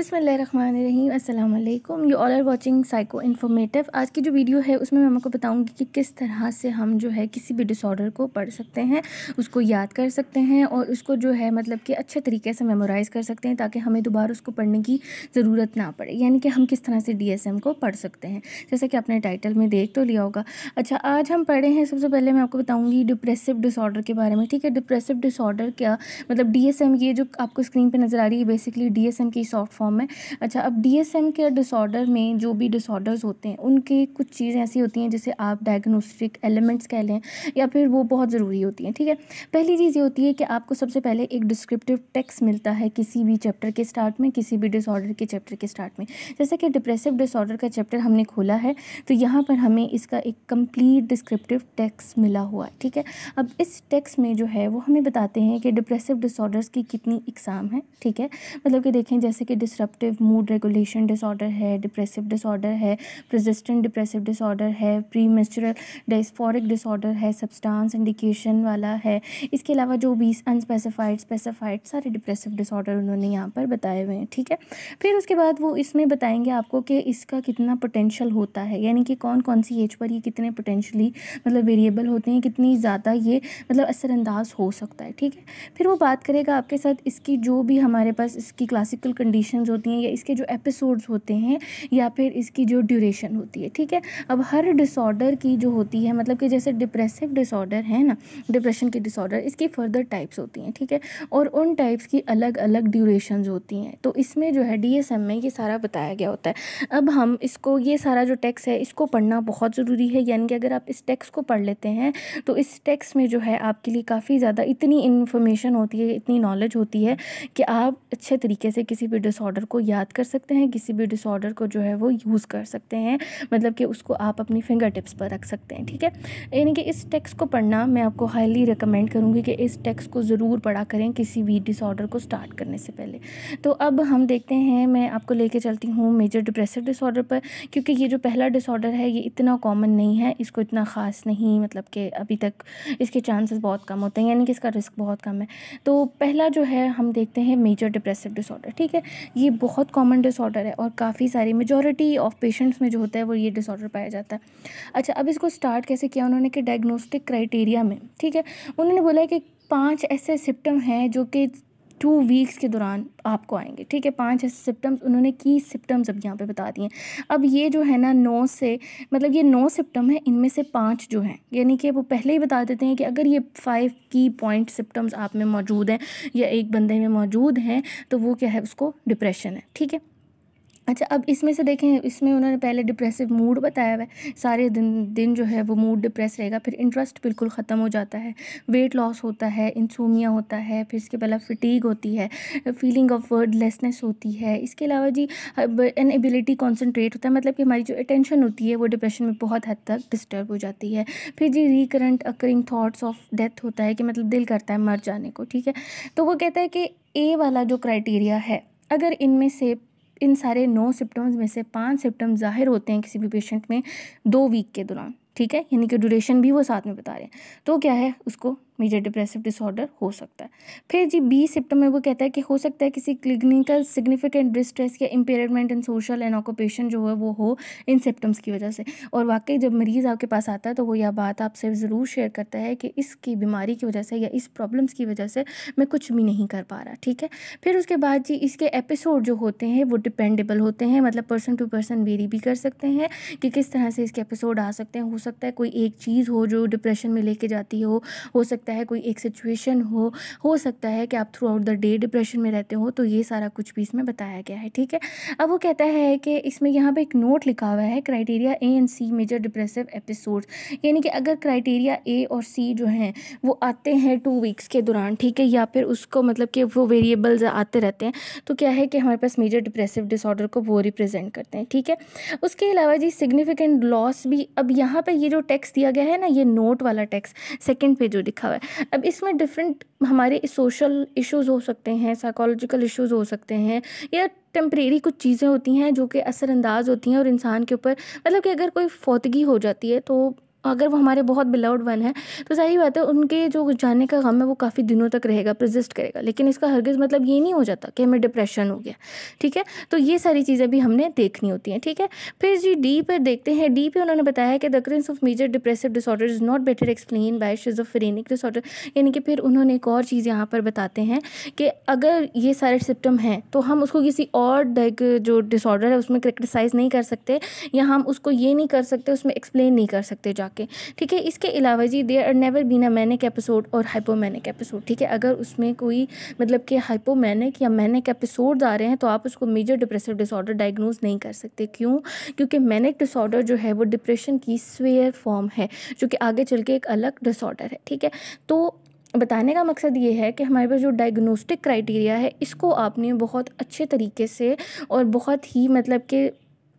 बिस्मिल्लाहिर्रहमानिर्रहीम, अस्सलाम वालेकुम। You all are watching Psycho Informative. आज की जो वीडियो है उसमें मैं आपको बताऊंगी कि किस तरह से हम जो है किसी भी डिसऑर्डर को पढ़ सकते हैं, उसको याद कर सकते हैं और उसको जो है मतलब कि अच्छे तरीके से मेमोराइज़ कर सकते हैं ताकि हमें दोबारा उसको पढ़ने की ज़रूरत ना पड़े। यानी कि हम किस तरह से DSM को पढ़ सकते हैं, जैसे कि आपने टाइटल में देख तो लिया होगा। अच्छा, आज हम पढ़े हैं, सबसे पहले मैं आपको बताऊँगी डिप्रेसिव डिसऑर्डर के बारे में। ठीक है, डिप्रेसिव डिसऑर्डर क्या मतलब DSM, ये जो आपको स्क्रीन पे नज़र आ रही है बेसिकली DSM की शॉर्ट फॉर्म है। अच्छा, अब DSM के डिसऑर्डर में जो भी डिसऑर्डर्स होते हैं उनकी कुछ चीज़ें ऐसी होती हैं जिसे आप डायग्नोस्टिक एलिमेंट्स कह लें या फिर वो बहुत ज़रूरी होती हैं। ठीक है, पहली चीज़ ये होती है कि आपको सबसे पहले एक डिस्क्रिप्टिव टेक्स्ट मिलता है किसी भी चैप्टर के स्टार्ट में, किसी भी डिसऑर्डर के चैप्टर के स्टार्ट में। जैसे कि डिप्रेसिव डिसऑर्डर का चैप्टर हमने खोला है तो यहाँ पर हमें इसका एक कंप्लीट डिस्क्रिप्टिव टेक्स्ट मिला हुआ है। ठीक है, अब इस टेक्स्ट में जो है वो हमें बताते हैं कि डिप्रेसिव डिसऑर्डर्स की कितनी इकसाम है। ठीक है, मतलब कि देखें जैसे कि डिसरप्टिव मूड रेगुलेशन डिसऑर्डर है, डिप्रेसिव डिसऑर्डर है, परसिस्टेंट डिप्रेसिव डिसऑर्डर है, प्रीमेंस्ट्रुअल डिस्फोरिक डिसऑर्डर है, सब्सटेंस इंडिकेशन वाला है। इसके अलावा जो भी अनस्पेसिफाइड, स्पेसिफाइड सारे डिप्रेसिव डिसऑर्डर उन्होंने यहाँ पर बताए हुए हैं। ठीक है, फिर उसके बाद वो इसमें बताएंगे आपको कि इसका कितना पोटेंशियल होता है, यानी कि कौन कौन सी एज पर ये कितने पोटेंशली मतलब वेरिएबल होते हैं, कितनी ज़्यादा ये मतलब असरअंदाज हो सकता है। ठीक है, फिर वो बात करेगा आपके साथ इसकी जो भी हमारे पास इसकी क्लासिकल कंडीशंस होती हैं या इसके जो एपिसोड्स होते हैं या फिर इसकी जो ड्यूरेशन होती है। ठीक है, अब हर डिसऑर्डर की जो होती है मतलब कि जैसे डिप्रेसिव डिसऑर्डर है ना, डिप्रेशन की डिसऑर्डर, इसकी फर्दर टाइप्स होती हैं। ठीक है, और उन टाइप्स की अलग अलग ड्यूरेशंस होती हैं, तो इसमें जो है DSM में ये सारा बताया गया होता है। अब हम इसको ये सारा जो टेक्स्ट है इसको पढ़ना बहुत ज़रूरी है, यानी कि अगर आप इस टेक्स्ट को पढ़ लेते हैं तो इस टेक्स्ट में जो है आपके लिए काफ़ी ज़्यादा इतनी इन्फॉर्मेशन होती है, इतनी नॉलेज होती है कि आप अच्छे तरीके से किसी भी डिसऑर्डर को याद कर सकते हैं, किसी भी डिसऑर्डर को जो है वो यूज़ कर सकते हैं, मतलब कि उसको आप अपनी फिंगर टिप्स पर रख सकते हैं। ठीक है, यानी कि इस टेक्स्ट को पढ़ना मैं आपको हाईली रिकमेंड करूँगी कि इस टेक्स्ट को ज़रूर पढ़ा करें किसी भी डिसऑर्डर को स्टार्ट करने से पहले। तो अब हम देखते हैं, मैं आपको लेके चलती हूँ मेजर डिप्रेसिव डिसऑर्डर पर, क्योंकि ये जो पहला डिसऑर्डर है ये इतना कॉमन नहीं है, इसको इतना ख़ास नहीं, मतलब कि अभी तक इसके चांसेस बहुत कम होते हैं, यानी कि इसका रिस्क बहुत कम है। तो पहला जो है हम देखते हैं मेजर डिप्रेसिव डिसऑर्डर। ठीक है, ये बहुत कॉमन डिसऑर्डर है और काफ़ी सारी मेजॉरिटी ऑफ पेशेंट्स में जो होता है वो ये डिसऑर्डर पाया जाता है। अच्छा, अब इसको स्टार्ट कैसे किया उन्होंने कि डायग्नोस्टिक क्राइटेरिया में। ठीक है, उन्होंने बोला है कि 5 ऐसे सिम्टम हैं जो कि 2 वीक्स के दौरान आपको आएंगे। ठीक है, 5 ऐसे सिम्टम्स उन्होंने की सिम्टम्स अब यहाँ पे बता दिए। अब ये जो है ना 9 से मतलब ये 9 सिम्टम है, इनमें से 5 जो हैं, यानी कि वो पहले ही बता देते हैं कि अगर ये 5 की पॉइंट सिम्टम्स आप में मौजूद हैं या एक बंदे में मौजूद हैं तो वो क्या है, उसको डिप्रेशन है। ठीक है, अच्छा, अब इसमें से देखें, इसमें उन्होंने पहले डिप्रेसिव मूड बताया हुआ है, सारे दिन जो है वो मूड डिप्रेस रहेगा, फिर इंटरेस्ट बिल्कुल ख़त्म हो जाता है, वेट लॉस होता है, इंसोमिया होता है, फिर इसके पहले फिटीग होती है, फीलिंग ऑफ वर्डलेसनेस होती है, इसके अलावा जी इनएबिलिटी कॉन्सेंट्रेट होता है, मतलब कि हमारी जो अटेंशन होती है वो डिप्रेशन में बहुत हद तक डिस्टर्ब हो जाती है। फिर जी recurrent occurring thoughts of death होता है कि मतलब दिल करता है मर जाने को। ठीक है, तो वो कहता है कि ए वाला जो क्राइटेरिया है, अगर इनमें से इन सारे 9 सिम्टम्स में से 5 सिम्टम्स ज़ाहिर होते हैं किसी भी पेशेंट में 2 वीक के दौरान, ठीक है, यानी कि ड्यूरेशन भी वो साथ में बता रहे हैं, तो क्या है, उसको मेजर डिप्रेसिव डिसऑर्डर हो सकता है। फिर जी बी सिम्टम में वो कहता है कि हो सकता है किसी क्लिनिकल सिग्निफिकेंट डिस्ट्रेस या impairment in social and occupation जो है वो हो इन सिम्टम्स की वजह से। और वाकई जब मरीज़ आपके पास आता है तो वो यह बात आपसे ज़रूर शेयर करता है कि इसकी बीमारी की वजह से या इस प्रॉब्लम्स की वजह से मैं कुछ भी नहीं कर पा रहा। ठीक है, फिर उसके बाद जी इसके एपिसोड जो होते हैं वो डिपेंडेबल होते हैं, मतलब पर्सन टू पर्सन वेरी भी कर सकते हैं कि किस तरह से इसके एपिसोड आ सकते हैं। हो सकता है कोई एक चीज़ हो जो डिप्रेशन में लेके जाती हो सकता है कोई एक सिचुएशन हो सकता है कि आप through out the day depression में रहते हो, तो ये सारा कुछ भी इसमें बताया गया है। ठीक है, अब वो कहता है कि इसमें यहाँ पे एक नोट लिखा हुआ है, criteria A and C major depressive episodes, यानी कि अगर क्राइटेरिया ए और सी जो हैं वो आते हैं 2 वीक्स के दौरान, ठीक है, या फिर उसको मतलब कि वो वेरिएबल्स आते रहते हैं, तो क्या है कि हमारे पास मेजर डिप्रेसिव डिसऑर्डर को वो रिप्रेजेंट करते हैं। ठीक है, उसके अलावा जी सिग्निफिकेंट लॉस भी, अब यहाँ पे ये जो टेक्स्ट दिया गया है ना, ये नोट वाला टेक्स्ट सेकंड पे जो लिखा हुआ है, अब इसमें डिफरेंट हमारे सोशल इश्यूज हो सकते हैं, साइकोलॉजिकल इश्यूज हो सकते हैं, या टेम्परेरी कुछ चीज़ें होती हैं जो कि असरअंदाज होती हैं और इंसान के ऊपर, मतलब कि अगर कोई फौतगी हो जाती है तो अगर वो हमारे बहुत बिलव्ड वन है तो सही बात है, उनके जो जाने का गम है वो काफ़ी दिनों तक रहेगा, परसिस्ट करेगा, लेकिन इसका हरगिज़ मतलब ये नहीं हो जाता कि हमें डिप्रेशन हो गया। ठीक है, तो ये सारी चीज़ें भी हमने देखनी होती हैं। ठीक है, फिर जी डी पे देखते हैं। डी पे उन्होंने बताया कि the occurrence of major depressive disorder is not better explain by schizophrenic disorder. यानी कि फिर उन्होंने एक और चीज़ यहाँ पर बताते हैं कि अगर ये सारे सिम्टम हैं तो हम उसको किसी और जो डिसऑर्डर है उसमें क्रिटिसाइज़ नहीं कर सकते, या हम उसको ये नहीं कर सकते, उसमें एक्सप्लेन नहीं कर सकते जाके। ठीक है, इसके अलावा जी there are never been a manic episode और हाइपोमैनिक एपिसोड। ठीक है, अगर उसमें कोई मतलब कि हाइपोमैनिक या मैनिक एपिसोड्स आ रहे हैं तो आप उसको मेजर डिप्रेसिव डिसऑर्डर डायग्नोज नहीं कर सकते। क्यों? क्योंकि मैनिक डिसऑर्डर जो है वो डिप्रेशन की स्वेयर फॉर्म है, जो कि आगे चल के एक अलग डिसऑर्डर है। ठीक है, तो बताने का मकसद ये है कि हमारे पास जो डायग्नोस्टिक क्राइटेरिया है इसको आपने बहुत अच्छे तरीके से और बहुत ही मतलब कि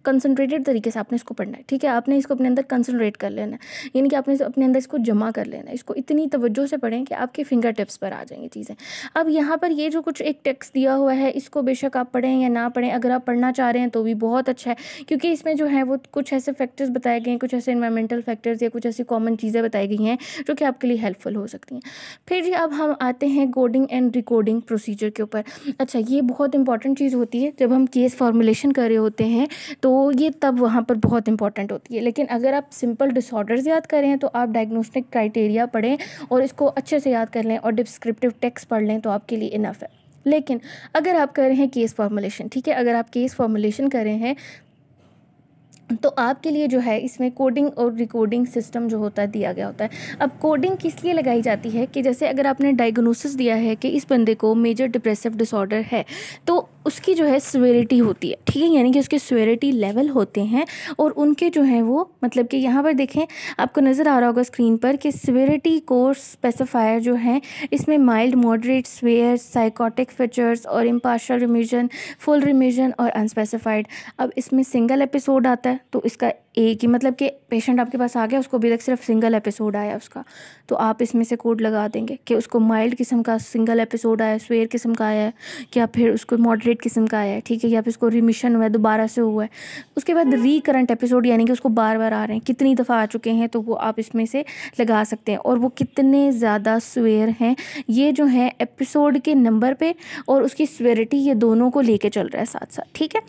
कंसंट्रेटेड तरीके से आपने इसको पढ़ना है। ठीक है, आपने इसको अपने अंदर कंसंट्रेट कर लेना है, यानी कि आपने अपने अंदर इसको जमा कर लेना है। इसको इतनी तवज्जो से पढ़ें कि आपके फिंगर टिप्स पर आ जाएंगी चीज़ें। अब यहाँ पर ये जो कुछ एक टेक्स्ट दिया हुआ है इसको बेशक आप पढ़ें या ना पढ़ें, अगर आप पढ़ना चाह रहे हैं तो भी बहुत अच्छा है, क्योंकि इसमें जो है वो कुछ ऐसे फैक्टर्स बताए गए हैं, कुछ ऐसे इन्वायरमेंटल फैक्टर्स या कुछ ऐसी कॉमन चीज़ें बताई गई हैं जो कि आपके लिए हेल्पफुल हो सकती हैं। फिर जी अब हम आते हैं कोडिंग एंड रिकोडिंग प्रोसीजर के ऊपर। अच्छा, ये बहुत इंपॉर्टेंट चीज़ होती है जब हम केस फॉर्मुलेशन कर रहे होते हैं, तो ये तब वहाँ पर बहुत इंपॉर्टेंट होती है। लेकिन अगर आप सिंपल डिसऑर्डर्स याद करें तो आप डायग्नोस्टिक क्राइटेरिया पढ़ें और इसको अच्छे से याद कर लें और डिस्क्रिप्टिव टेक्स्ट पढ़ लें तो आपके लिए इनफ है। लेकिन अगर आप कर रहे हैं केस फॉर्मुलेशन, ठीक है, अगर आप केस फॉर्मुलेशन कर रहे हैं तो आपके लिए जो है इसमें कोडिंग और रिकोडिंग सिस्टम जो होता है दिया गया होता है। अब कोडिंग किस लिए लगाई जाती है कि जैसे अगर आपने डायग्नोसिस दिया है कि इस बंदे को मेजर डिप्रेसिव डिसऑर्डर है तो उसकी जो है सिवियरिटी होती है। ठीक है, यानी कि उसके सिवियरिटी लेवल होते हैं और उनके जो है वो मतलब कि यहाँ पर देखें आपको नज़र आ रहा होगा स्क्रीन पर कि सिवियरिटी कोर्स स्पेसिफायर जो है इसमें mild, moderate, swear, psychotic features और इम्पार्शियल रिमिशन, फुल रिमिशन और अनस्पेसिफाइड। अब इसमें सिंगल एपिसोड आता है तो इसका एक ही मतलब कि पेशेंट आपके पास आ गया, उसको अभी तक सिर्फ सिंगल एपिसोड आया उसका, तो आप इसमें से कोड लगा देंगे कि उसको माइल्ड किस्म का सिंगल एपिसोड आया है, स्वेयर किस्म का आया है, या फिर उसको मॉडरेट किस्म का आया है। ठीक है, या फिर उसको रिमिशन हुआ है, दोबारा से हुआ है। उसके बाद रिकरेंट एपिसोड यानी कि उसको बार बार आ रहे हैं, कितनी दफ़ा आ चुके हैं, तो वो आप इसमें से लगा सकते हैं। और वो कितने ज़्यादा स्वेयर हैं ये जो है एपिसोड के नंबर पे और उसकी स्वेरिटी ये दोनों को लेके चल रहा है साथ साथ। ठीक है,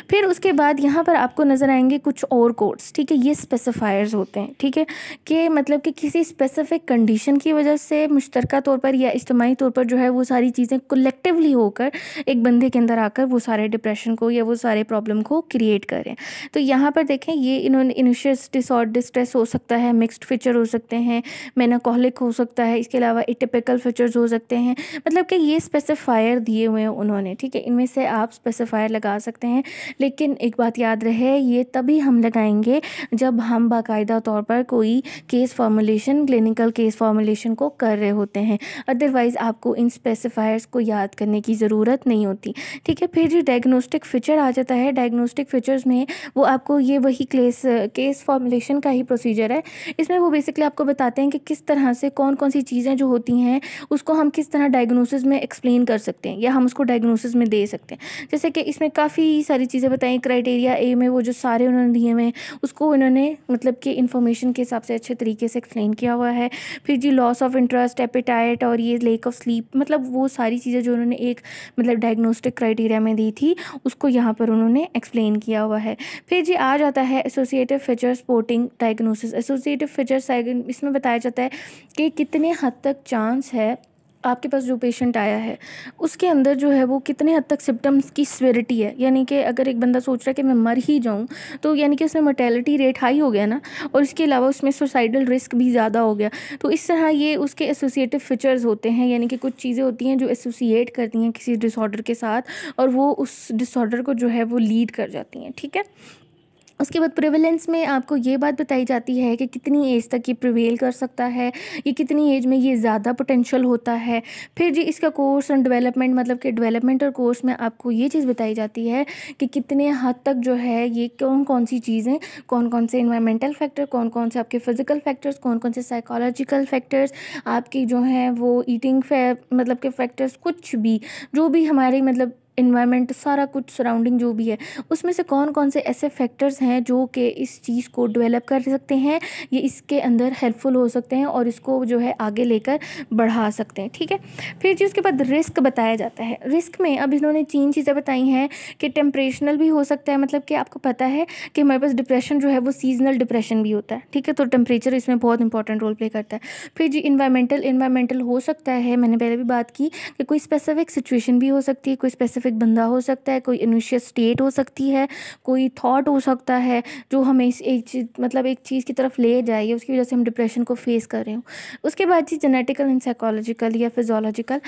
फिर उसके बाद यहाँ पर आपको नज़र आएंगे कुछ और कोड्स। ठीक है, ये स्पेसिफायर्स होते हैं। ठीक है, कि मतलब कि किसी स्पेसिफिक कंडीशन की वजह से मुश्तरका तौर पर या इज्तिमाई तौर पर जो है वो सारी चीज़ें कलेक्टिवली होकर एक बंदे के अंदर आकर वो सारे डिप्रेशन को या वो सारे प्रॉब्लम को क्रिएट करें। तो यहाँ पर देखें ये इन्होंने इनिशियस डिसऑर्डर डिस्ट्रेस हो सकता है, मिक्स्ड फीचर हो सकते हैं, मेलांकोलिक हो सकता है, इसके अलावा एटिपिकल फीचर्स हो सकते हैं। मतलब कि ये स्पेसिफायर दिए हुए हैं उन्होंने। ठीक है, इनमें से आप स्पेसिफायर लगा सकते हैं, लेकिन एक बात याद रहे ये तभी हम लगाएंगे जब हम बाकायदा तौर पर कोई case formulation, clinical case formulation को कर रहे होते हैं। अदरवाइज़ आपको इन स्पेसिफायर्स को याद करने की ज़रूरत नहीं होती। ठीक है, फिर जो डायग्नोस्टिक फीचर आ जाता है, डायग्नोस्टिक फीचर्स में वो आपको ये वही केस फॉर्मुलेशन का ही प्रोसीजर है। इसमें वो बेसिकली आपको बताते हैं कि किस तरह से कौन कौन सी चीज़ें जो होती हैं उसको हम किस तरह डायग्नोसिस में एक्सप्लेन कर सकते हैं या हम उसको डायग्नोसिस में दे सकते हैं। जैसे कि इसमें काफ़ी सारी चीज़ें बताई। क्राइटेरिया ए में वो जो सारे उन्होंने दिए हुए हैं उसको उन्होंने मतलब कि इन्फॉर्मेशन के हिसाब से अच्छे तरीके से एक्सप्लेन किया हुआ है। फिर जी लॉस ऑफ इंटरेस्ट, एपेटाइट और ये लेक ऑफ स्लीप, मतलब वो सारी चीज़ें जो उन्होंने एक मतलब डायग्नोस्टिक क्राइटेरिया में दी थी उसको यहाँ पर उन्होंने एक्सप्लेन किया हुआ है। फिर जी आ जाता है associative feature supporting diagnosis. Associative features इसमें बताया जाता है कि कितने हद तक चांस है आपके पास जो पेशेंट आया है उसके अंदर जो है वो कितने हद तक सिम्टम्स की सिवियरिटी है। यानी कि अगर एक बंदा सोच रहा है कि मैं मर ही जाऊं तो यानी कि उसमें मोर्टेलिटी रेट हाई हो गया ना, और इसके अलावा उसमें सुसाइडल रिस्क भी ज़्यादा हो गया। तो इस तरह ये उसके एसोसिएटिव फीचर्स होते हैं, यानी कि कुछ चीज़ें होती हैं जो एसोसिएट करती हैं किसी डिसऑर्डर के साथ और वो उस डिसऑर्डर को जो है वो लीड कर जाती हैं। ठीक है, उसके बाद प्रिवेलेंस में आपको ये बात बताई जाती है कि कितनी एज तक ये प्रिवेल कर सकता है, ये कितनी एज में ये ज़्यादा पोटेंशियल होता है। फिर जी इसका कोर्स एंड डेवलपमेंट, मतलब कि डेवलपमेंट और कोर्स में आपको ये चीज़ बताई जाती है कि कितने हद तक जो है ये कौन कौन सी चीज़ें, कौन कौन से इन्वायरमेंटल फैक्टर, कौन कौन से आपके फिजिकल फैक्टर्स, कौन कौन से साइकोलॉजिकल फैक्टर्स, आपकी जो है वो ईटिंग मतलब के फैक्टर्स, कुछ भी जो भी हमारी मतलब इन्वायरमेंट, सारा कुछ सराउंडिंग जो भी है, उसमें से कौन कौन से ऐसे फैक्टर्स हैं जो कि इस चीज़ को डेवलप कर सकते हैं, ये इसके अंदर हेल्पफुल हो सकते हैं और इसको जो है आगे लेकर बढ़ा सकते हैं। ठीक है, फिर जी उसके बाद रिस्क बताया जाता है। रिस्क में अब इन्होंने 3 चीज़ें बताई हैं कि टेम्परेशनल भी हो सकता है, मतलब कि आपको पता है कि हमारे पास डिप्रेशन जो है वो सीजनल डिप्रेशन भी होता है। ठीक है, तो टेम्परेचर इसमें बहुत इंपॉर्टेंट रोल प्ले करता है। फिर जी इन्वायरमेंटल हो सकता है, मैंने पहले भी बात की कि कोई स्पेसिफिक सिचुएशन भी हो सकती है, कोई स्पेसिफिक बंदा हो सकता है, कोई इनिशियल स्टेट हो सकती है, कोई थॉट हो सकता है जो हमें इस एक चीज़ मतलब एक चीज़ की तरफ ले जाए, उसकी वजह से हम डिप्रेशन को फेस कर रहे हो। उसके बाद जी जेनेटिकल एंड साइकोलॉजिकल या फिजियोलॉजिकल।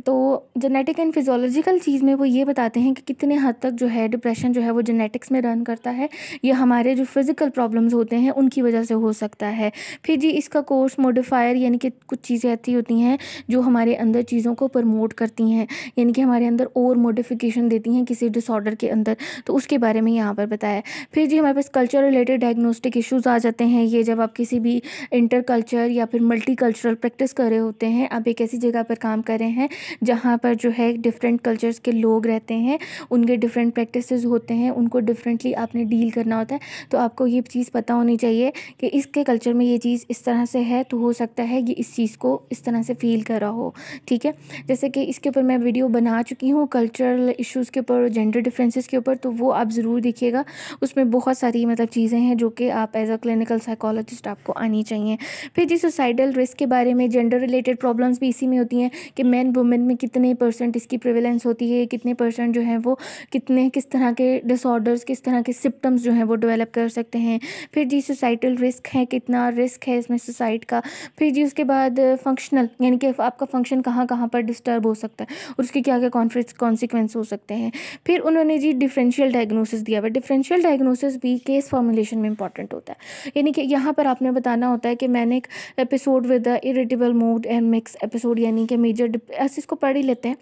तो जेनेटिक एंड फिजियोलॉजिकल चीज़ में वो ये बताते हैं कि कितने हद तक जो है डिप्रेशन जो है वो जेनेटिक्स में रन करता है, या हमारे जो फिज़िकल प्रॉब्लम्स होते हैं उनकी वजह से हो सकता है। फिर जी इसका कोर्स मॉडिफायर, यानी कि कुछ चीज़ें ऐसी होती हैं जो हमारे अंदर चीज़ों को प्रमोट करती हैं, यानी कि हमारे अंदर और मॉडिफिकेशन देती हैं किसी डिसऑर्डर के अंदर, तो उसके बारे में यहाँ पर बताया। फिर जी हमारे पास कल्चर रिलेटेड डायग्नोस्टिक इश्यूज़ आ जाते हैं। ये जब आप किसी भी इंटर कल्चर या फिर मल्टी कल्चरल प्रैक्टिस कर रहे होते हैं, आप एक ऐसी जगह पर काम कर रहे हैं जहाँ पर जो है डिफरेंट कल्चर्स के लोग रहते हैं, उनके डिफरेंट प्रैक्टिसेस होते हैं, उनको डिफरेंटली आपने डील करना होता है। तो आपको ये चीज़ पता होनी चाहिए कि इसके कल्चर में ये चीज़ इस तरह से है, तो हो सकता है ये इस चीज़ को इस तरह से फील कर रहा हो। ठीक है, जैसे कि इसके ऊपर मैं वीडियो बना चुकी हूँ कल्चरल इश्यूज़ के ऊपर, जेंडर डिफरेंसेस के ऊपर, तो वो आप ज़रूर देखिएगा। उसमें बहुत सारी मतलब चीज़ें हैं जो कि आप एज अ क्लिनिकल साइकोलॉजिस्ट आपको आनी चाहिए। फिर जी सुसाइडल रिस्क के बारे में, जेंडर रिलेटेड प्रॉब्लम्स भी इसी में होती हैं कि मैन वुमेन में कितने % इसकी प्रिवेलेंस होती है, कितने % जो है वो किस तरह के डिसऑर्डर्स, किस तरह के सिम्टम्स जो हैं वो डेवलप कर सकते हैं। फिर जी सोसाइटल रिस्क है, कितना रिस्क है इसमें सुसाइड का। फिर जी उसके बाद फंक्शनल, यानी कि आपका फंक्शन कहाँ कहाँ पर डिस्टर्ब हो सकता है और उसके क्या क्या कॉन्सिक्वेंस हो सकते हैं। फिर उन्होंने जी डिफरेंशियल डायग्नोसिस दिया हुआ। डिफरेंशियल डायग्नोसिस भी केस फॉर्मुलेशन में इंपॉर्टेंट होता है, यानी कि यहाँ पर आपने बताना होता है कि मैंने एक episode with the irritable mood and mix episode, यानी कि मेजर, ऐसे इसको पढ़ ही लेते हैं,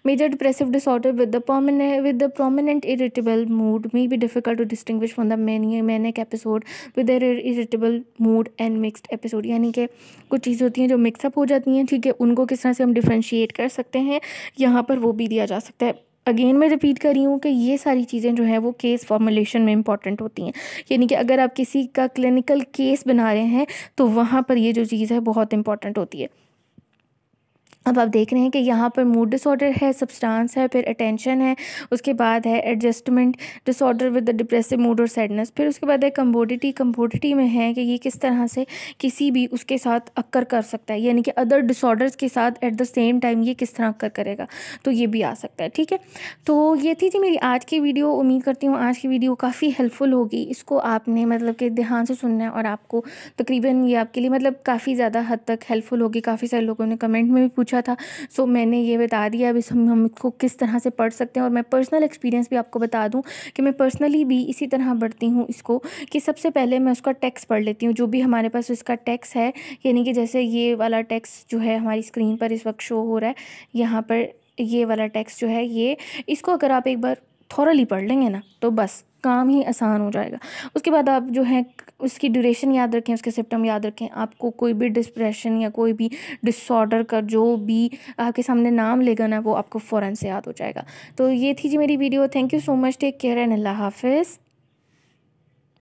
major depressive disorder with the prominent irritable mood may be difficult to distinguish from the manic episode with irritable mood and mixed episode, यानी कि कुछ चीज़ें होती हैं जो मिक्सअप हो जाती हैं। ठीक है, उनको किस तरह से हम डिफ्रेंशिएट कर सकते हैं, यहाँ पर वो भी दिया जा सकता है। अगेन मैं रिपीट कर रही हूँ कि ये सारी चीज़ें जो हैं वो केस फॉर्मुलेशन में इंपॉर्टेंट होती हैं, यानी कि अगर आप किसी का क्लिनिकल केस बना रहे हैं तो वहाँ पर ये जो चीज़ है बहुत इंपॉर्टेंट होती है। अब आप देख रहे हैं कि यहाँ पर मूड डिसऑर्डर है, सब्सटेंस है, फिर अटेंशन है, उसके बाद है adjustment disorder with the depressive mood और सैडनेस, फिर उसके बाद है कम्बोडिटी में है कि ये किस तरह से किसी भी उसके साथ अक्कर कर सकता है, यानी कि अदर डिसऑर्डर्स के साथ एट द सेम टाइम ये किस तरह अक्कर करेगा, तो ये भी आ सकता है। ठीक है, तो ये थी जी मेरी आज की वीडियो। उम्मीद करती हूँ आज की वीडियो काफ़ी हेल्पफुल होगी। इसको आपने मतलब कि ध्यान से सुनना है और आपको तकरीबन ये आपके लिए मतलब काफ़ी ज़्यादा हद तक हेल्पफुल होगी। काफ़ी सारे लोगों ने कमेंट में भी पूछा था, सो मैंने ये बता दिया अब हम इसको किस तरह से पढ़ सकते हैं। और मैं पर्सनल एक्सपीरियंस भी आपको बता दूं कि मैं पर्सनली भी इसी तरह पढ़ती हूँ इसको, कि सबसे पहले मैं उसका टेक्स्ट पढ़ लेती हूँ, जो भी हमारे पास इसका टेक्स्ट है, यानी कि जैसे ये वाला टेक्स्ट जो है हमारी स्क्रीन पर इस वक्त शो हो रहा है, यहाँ पर ये वाला टेक्स्ट जो है ये, इसको अगर आप एक बार थॉरली पढ़ लेंगे ना तो बस काम ही आसान हो जाएगा। उसके बाद आप जो है उसकी ड्यूरेशन याद रखें, उसके सिम्टम याद रखें। आपको कोई भी डिप्रेशन या कोई भी डिसऑर्डर का जो भी आपके सामने नाम लेगा ना वो आपको फ़ौरन से याद हो जाएगा। तो ये थी जी मेरी video. Thank you so much, take care and अल्लाह हाफिज़।